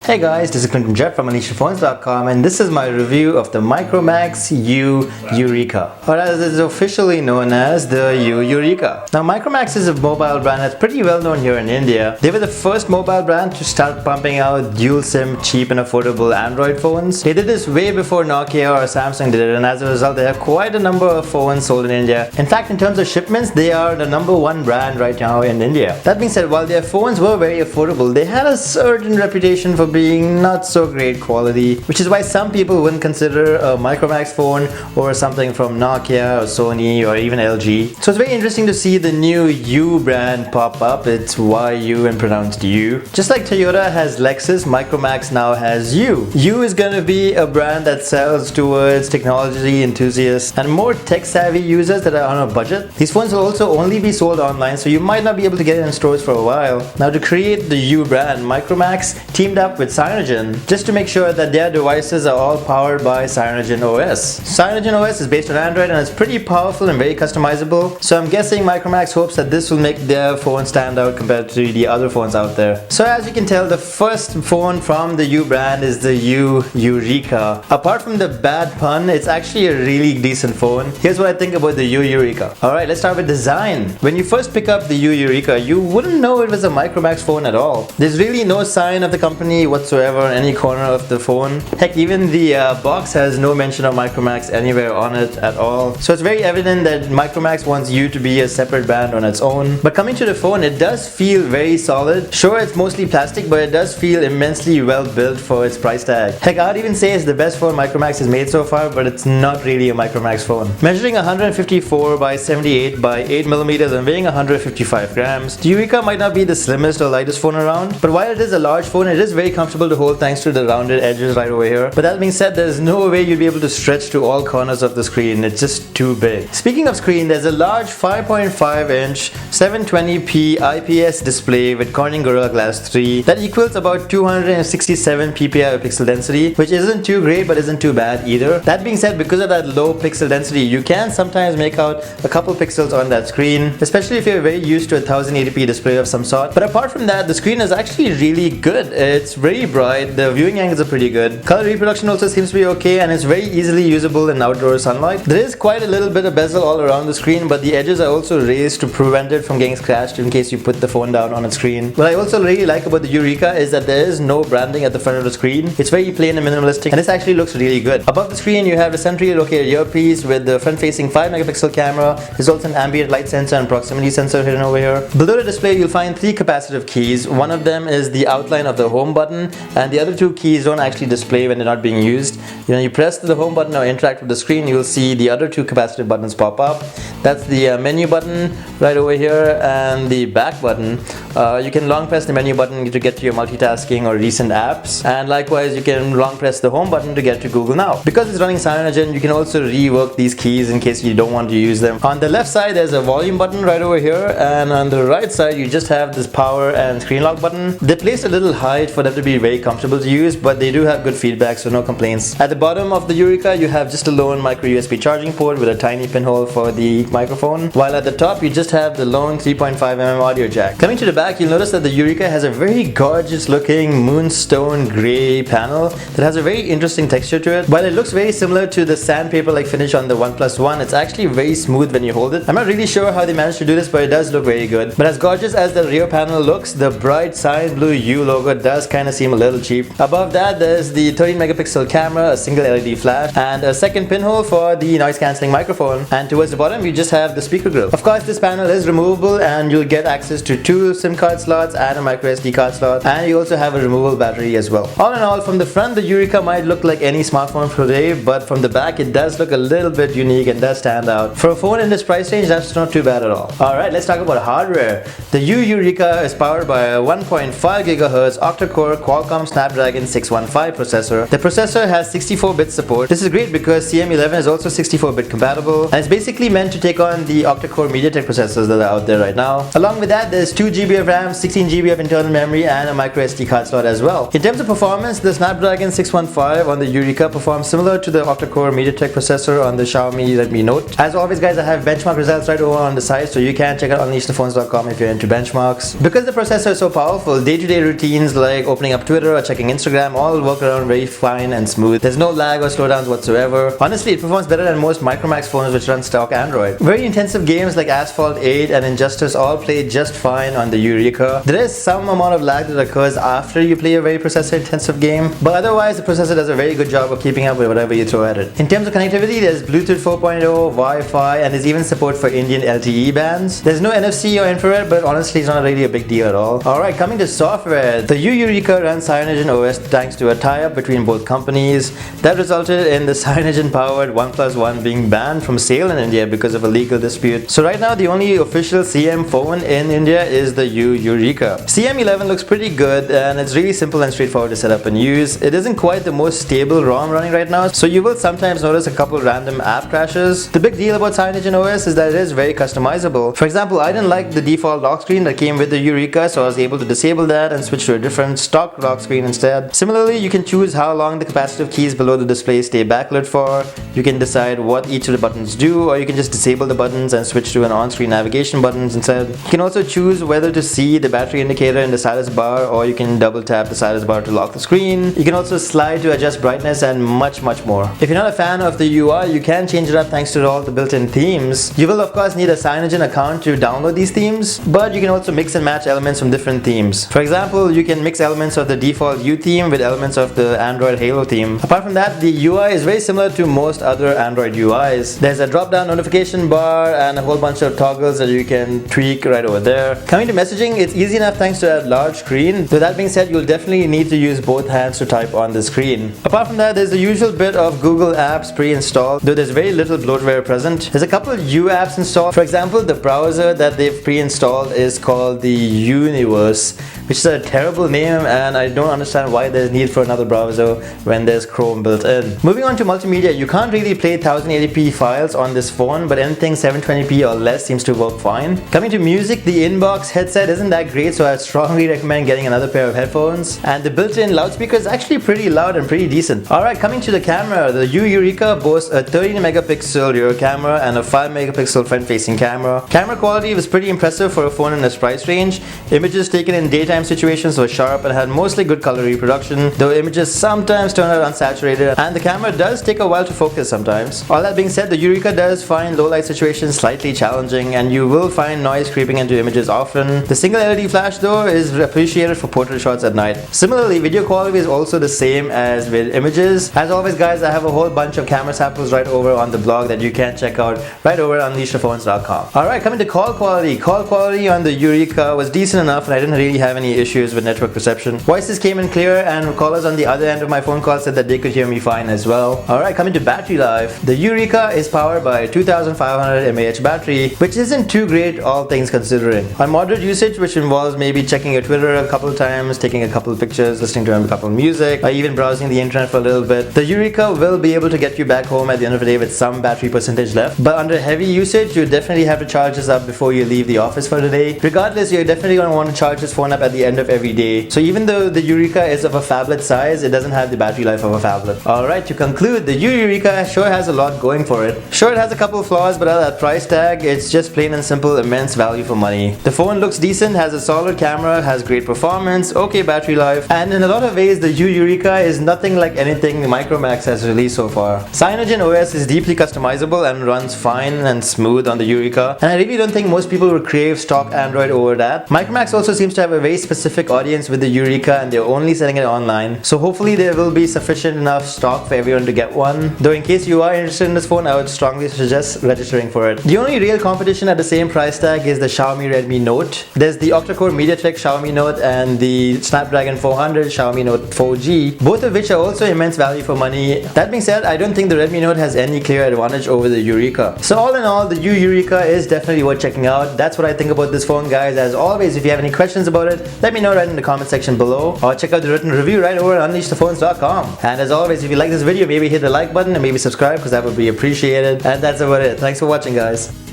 Hey guys, this is Clinton Jeff from AnishAPhones.com, and this is my review of the Micromax U Eureka, or as it is officially known as the U Eureka. Now Micromax is a mobile brand that's pretty well known here in India. They were the first mobile brand to start pumping out dual SIM cheap and affordable Android phones. They did this way before Nokia or Samsung did it, and as a result they have quite a number of phones sold in India. In fact, in terms of shipments, they are the #1 brand right now in India. That being said, while their phones were very affordable, they had a certain reputation for being not so great quality, which is why some people wouldn't consider a Micromax phone or something from Nokia or Sony or even LG. So it's very interesting to see the new U brand pop up. It's YU and pronounced U. Just like Toyota has Lexus, Micromax now has U. U is going to be a brand that sells towards technology enthusiasts and more tech-savvy users that are on a budget. These phones will also only be sold online, so you might not be able to get it in stores for a while. Now, to create the U brand, Micromax teamed up with Cyanogen just to make sure that their devices are all powered by Cyanogen OS. Cyanogen OS is based on Android and it's pretty powerful and very customizable, so I'm guessing Micromax hopes that this will make their phone stand out compared to the other phones out there. So as you can tell, the first phone from the U brand is the U Eureka. Apart from the bad pun, it's actually a really decent phone. Here's what I think about the U Eureka. Alright, let's start with design. When you first pick up the U Eureka, you wouldn't know it was a Micromax phone at all. There's really no sign of the company whatsoever in any corner of the phone. Heck, even the box has no mention of Micromax anywhere on it at all. So it's very evident that Micromax wants U to be a separate brand on its own. But coming to the phone, it does feel very solid. Sure, it's mostly plastic, but it does feel immensely well built for its price tag. Heck, I'd even say it's the best phone Micromax has made so far, but it's not really a Micromax phone. Measuring 154 by 78 by 8 millimeters and weighing 155 grams, the Eureka might not be the slimmest or lightest phone around, but while it is a large phone, it is very comfortable to hold thanks to the rounded edges right over here. But that being said, there's no way you'd be able to stretch to all corners of the screen. It's just too big. Speaking of screen, there's a large 5.5 inch 720p IPS display with Corning Gorilla Glass 3 that equals about 267 ppi of pixel density, which isn't too great but isn't too bad either. That being said, because of that low pixel density, you can sometimes make out a couple pixels on that screen, especially if you're very used to a 1080p display of some sort. But apart from that, the screen is actually really good. It's very bright, the viewing angles are pretty good. Color reproduction also seems to be okay, and it's very easily usable in outdoor sunlight. There is quite a little bit of bezel all around the screen, but the edges are also raised to prevent it from getting scratched in case you put the phone down on its screen. What I also really like about the Eureka is that there is no branding at the front of the screen. It's very plain and minimalistic, and this actually looks really good. Above the screen you have a centrally located earpiece with the front-facing 5 megapixel camera. There's also an ambient light sensor and proximity sensor hidden over here. Below the display you'll find 3 capacitive keys. One of them is the outline of the home button, and the other 2 keys don't actually display when they're not being used. You press the home button or interact with the screen, you'll see the other 2 capacitive buttons pop up. That's the menu button right over here and the back button. You can long press the menu button to get to your multitasking or recent apps, and likewise you can long press the home button to get to Google Now. Because it's running Cyanogen, you can also rework these keys in case you don't want to use them. On the left side there's a volume button right over here, and on the right side you just have this power and screen lock button. They're placed a little high for them to be very comfortable to use, but they do have good feedback, so no complaints. At the bottom of the Eureka you have just a lone micro USB charging port with a tiny pinhole for the microphone, while at the top you just have the lone 3.5mm audio jack. Coming to the back, you'll notice that the Eureka has a very gorgeous looking moonstone grey panel that has a very interesting texture to it. While it looks very similar to the sandpaper like finish on the OnePlus One, it's actually very smooth when you hold it. I'm not really sure how they managed to do this, but it does look very good. But as gorgeous as the rear panel looks, the bright cyan blue U logo does kind of seem a little cheap. Above that there's the 13 megapixel camera, a single LED flash, and a second pinhole for the noise cancelling microphone. And towards the bottom you just have the speaker grill. Of course, this panel is removable and you'll get access to 2 SIM card slots and a micro SD card slot, and you also have a removable battery as well. All in all, from the front the Eureka might look like any smartphone today, but from the back it does look a little bit unique and does stand out. For a phone in this price range, that's not too bad at all. Alright, let's talk about hardware. The U Eureka is powered by a 1.5 GHz octa-core Qualcomm Snapdragon 615 processor. The processor has 64-bit support. This is great because CM11 is also 64-bit compatible, and it's basically meant to take on the octa-core MediaTek processors that are out there right now. Along with that, there's 2 GB of RAM, 16 GB of internal memory, and a micro SD card slot as well. In terms of performance, the Snapdragon 615 on the Eureka performs similar to the octa-core MediaTek processor on the Xiaomi Redmi Note. As always guys, I have benchmark results right over on the site, so you can check out unleashthephones.com if you're into benchmarks. Because the processor is so powerful, day-to-day routines like opening up Twitter or checking Instagram all work around very fine and smooth. There's no lag or slowdowns whatsoever. Honestly, it performs better than most Micromax phones which run stock Android. Very intensive games like Asphalt 8 and Injustice all play just fine on the Eureka. There is some amount of lag that occurs after you play a very processor-intensive game, but otherwise the processor does a very good job of keeping up with whatever you throw at it. In terms of connectivity, there's Bluetooth 4.0, Wi-Fi, and there's even support for Indian LTE bands. There's no NFC or infrared, but honestly it's not really a big deal at all. Alright, coming to software, the Eureka runs Cyanogen OS thanks to a tie-up between both companies that resulted in the Cyanogen-powered OnePlus One being banned from sale in India because of a legal dispute. So right now the only official CM phone in India is the Eureka. CM11 looks pretty good and it's really simple and straightforward to set up and use. It isn't quite the most stable ROM running right now, so you will sometimes notice a couple random app crashes. The big deal about Cyanogen OS is that it is very customizable. For example, I didn't like the default lock screen that came with the Eureka, so I was able to disable that and switch to a different stock lock screen instead. Similarly, you can choose how long the capacitive keys below the display stay backlit for. You can decide what each of the buttons do, or you can just disable the buttons and switch to an on-screen navigation buttons instead. You can also choose whether to see the battery indicator in the status bar, or you can double tap the status bar to lock the screen. You can also slide to adjust brightness and much more. If you're not a fan of the UI, you can change it up thanks to all the built-in themes. You will of course need a Cyanogen account to download these themes, but you can also mix and match elements from different themes. For example, you can mix elements of the default U theme with elements of the Android Halo theme. Apart from that, the UI is very similar to most other Android UIs. There's a drop-down notification bar and a whole bunch of toggles that you can tweak right over there. Coming to messaging, it's easy enough thanks to that large screen. With that being said, you'll definitely need to use both hands to type on the screen. Apart from that, there's the usual bit of Google apps pre-installed, though there's very little bloatware present. There's a couple U apps installed. For example, the browser that they've pre-installed is called the Universe, which is a terrible name, and I don't understand why there's need for another browser when there's Chrome built in. Moving on to multimedia, you can't really play 1080p files on this phone, but anything 720p or less seems to work fine. Coming to music, the inbox headset isn't that great, so I strongly recommend getting another pair of headphones. And the built-in loudspeaker is actually pretty loud and pretty decent. Alright, coming to the camera, the Eureka boasts a 30 megapixel rear camera and a 5 megapixel front-facing camera. Camera quality was pretty impressive for a phone in this price range. Images taken in daytime situations were sharp and had mostly good color reproduction, though images sometimes turn out unsaturated, and the camera does take a while to focus sometimes. All that being said, the Eureka does find low light situations slightly challenging, and you will find noise creeping into images often. The single LED flash though is appreciated for portrait shots at night. Similarly, video quality is also the same as with images. As always guys, I have a whole bunch of camera samples right over on the blog that you can check out right over at unleashthephones.com. Alright, coming to call quality. Call quality on the Eureka was decent enough and I didn't really have any issues with network reception. Voices came in clear and callers on the other end of my phone call said that they could hear me fine as well. Alright, coming to battery life. The Eureka is powered by a 2500 mAh battery, which isn't too great all things considering. On moderate usage, which involves maybe checking your Twitter a couple of times, taking a couple of pictures, listening to a couple of music, or even browsing the internet for a little bit, the Eureka will be able to get you back home at the end of the day with some battery percentage left. But under heavy usage, you definitely have to charge this up before you leave the office for the day. Regardless, you're definitely going to want to charge this phone up at the end of every day. So even though the Eureka is of a phablet size, it doesn't have the battery life of a phablet. Alright, to conclude, the Eureka sure has a lot going for it. Sure, it has a couple of flaws, but at that price tag, it's just plain and simple immense value for money. The phone looks decent, has a solid camera, has great performance, okay battery life, and in a lot of ways the Eureka is nothing like anything Micromax has released so far. Cyanogen OS is deeply customizable and runs fine and smooth on the Eureka, and I really don't think most people would crave stock Android over that. Micromax also seems to have a very specific audience with the Eureka and they're only selling it online, so hopefully there will be sufficient enough stock for everyone to get one. Though in case you are interested in this phone, I would strongly suggest registering for it. The only real competition at the same price tag is the Xiaomi Redmi Note. There's the octa-core MediaTek Xiaomi Note and the Snapdragon 400 Xiaomi Note 4G, both of which are also immense value for money. That being said, I don't think the Redmi Note has any clear advantage over the Eureka. So all in all, the Eureka is definitely worth checking out. That's what I think about this phone guys. As always, if you have any questions about it, let me know right in the comment section below, or check out the written review right over at unleashthephones.com. And as always, if you like this video, maybe hit the like button and maybe subscribe, because that would be appreciated. And that's about it. Thanks for watching, guys.